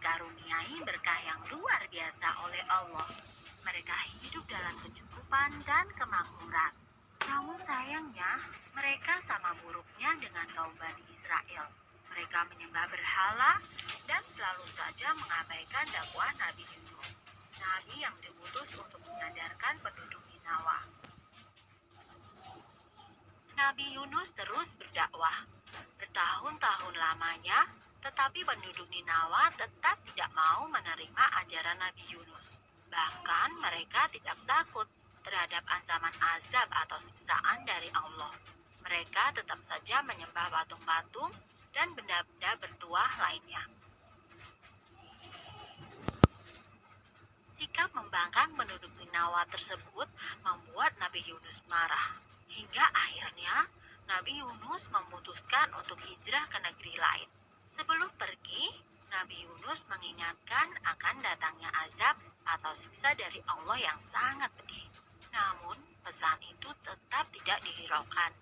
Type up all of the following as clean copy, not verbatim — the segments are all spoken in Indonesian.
dikaruniai berkah yang luar biasa oleh Allah. Mereka hidup dalam kecukupan dan kemakmuran. Namun sayangnya, mereka sama buruknya dengan kaum Bani Israel. Mereka menyembah berhala dan selalu saja mengabaikan dakwah Nabi Yunus, nabi yang diutus untuk menyadarkan penduduk Ninawa. Nabi Yunus terus berdakwah bertahun-tahun lamanya, tetapi penduduk Ninawa tetap tidak mau menerima ajaran Nabi Yunus. Bahkan mereka tidak takut terhadap ancaman azab atau siksaan dari Allah. Mereka tetap saja menyembah patung-patung dan benda-benda bertuah lainnya. Sikap membangkang penduduk Ninawa tersebut membuat Nabi Yunus marah. Hingga akhirnya Nabi Yunus memutuskan untuk hijrah ke negeri lain. Sebelum pergi, Nabi Yunus mengingatkan akan datangnya azab atau siksa dari Allah yang sangat pedih. Namun, pesan itu tetap tidak dihiraukan.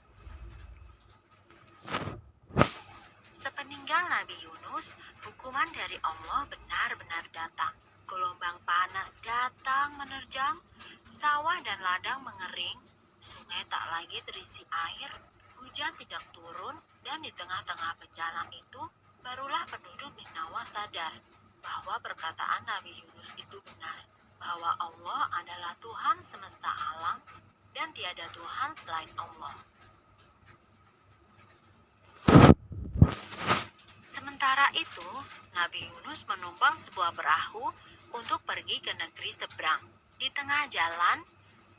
Sepeninggal Nabi Yunus, hukuman dari Allah benar-benar datang. Gelombang panas datang menerjang, sawah dan ladang mengering, sungai tak lagi terisi air, hujan tidak turun, dan di tengah-tengah bencana itu, barulah penduduk Ninawa sadar bahwa perkataan Nabi Yunus itu benar, bahwa Allah adalah Tuhan semesta alam dan tiada Tuhan selain Allah. Sementara itu, Nabi Yunus menumpang sebuah perahu untuk pergi ke negeri seberang. Di tengah jalan,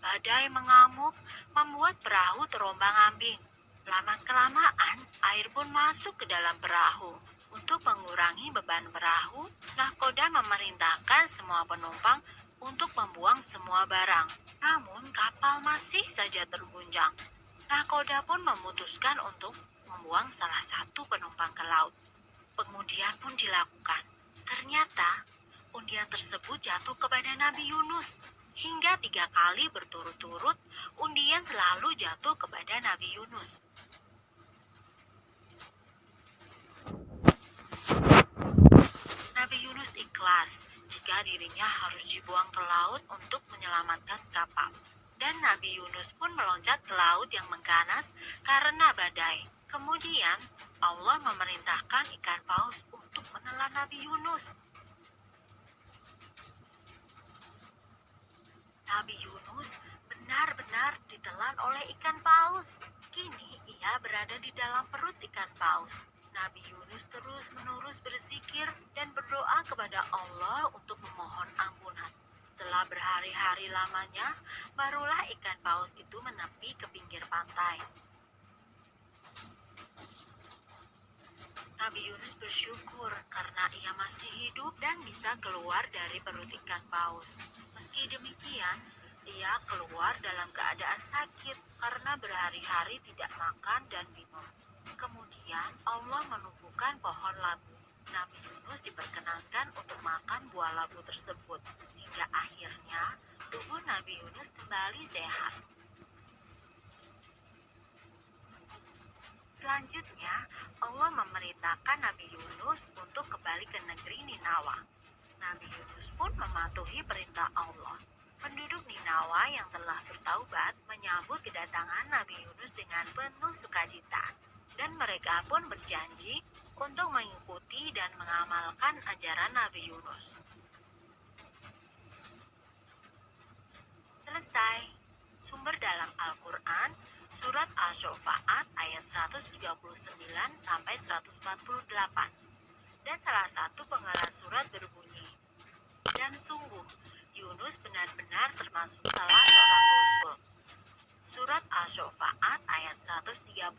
badai mengamuk, membuat perahu terombang-ambing. Lama-kelamaan, air pun masuk ke dalam perahu. Untuk mengurangi beban perahu, nahkoda memerintahkan semua penumpang untuk membuang semua barang. Namun, kapal masih saja terguncang. Nahkoda pun memutuskan untuk membuang salah satu penumpang ke laut. Pengundian pun dilakukan. Ternyata, undian tersebut jatuh kepada Nabi Yunus. Hingga 3 kali berturut-turut, undian selalu jatuh kepada Nabi Yunus. Nabi Yunus ikhlas jika dirinya harus dibuang ke laut untuk menyelamatkan kapal. Dan Nabi Yunus pun meloncat ke laut yang mengganas karena badai. Kemudian, Allah memerintahkan ikan paus untuk menelan Nabi Yunus. Nabi Yunus benar-benar ditelan oleh ikan paus. Kini ia berada di dalam perut ikan paus. Nabi Yunus terus-menerus berzikir dan berdoa kepada Allah untuk memohon ampunan. Setelah berhari-hari lamanya, barulah ikan paus itu menepi ke pinggir pantai. Nabi Yunus bersyukur karena ia masih hidup dan bisa keluar dari perut ikan paus. Meski demikian, ia keluar dalam keadaan sakit karena berhari-hari tidak makan dan minum. Kemudian Allah menumbuhkan pohon labu. Nabi Yunus diperkenankan untuk makan buah labu tersebut. Hingga akhirnya tubuh Nabi Yunus kembali sehat. Selanjutnya, Allah memerintahkan Nabi Yunus untuk kembali ke negeri Ninawa. Nabi Yunus pun mematuhi perintah Allah. Penduduk Ninawa yang telah bertaubat menyambut kedatangan Nabi Yunus dengan penuh sukacita. Dan mereka pun berjanji untuk mengikuti dan mengamalkan ajaran Nabi Yunus. Selesai. Sumber dalam Al-Quran, Surat Asy-Syu'ara ayat 139-148. Dan salah satu penggalan surat berbunyi, dan sungguh, Yunus benar-benar termasuk salah seorang rasul. Surat Asy-Syu'ara ayat 139.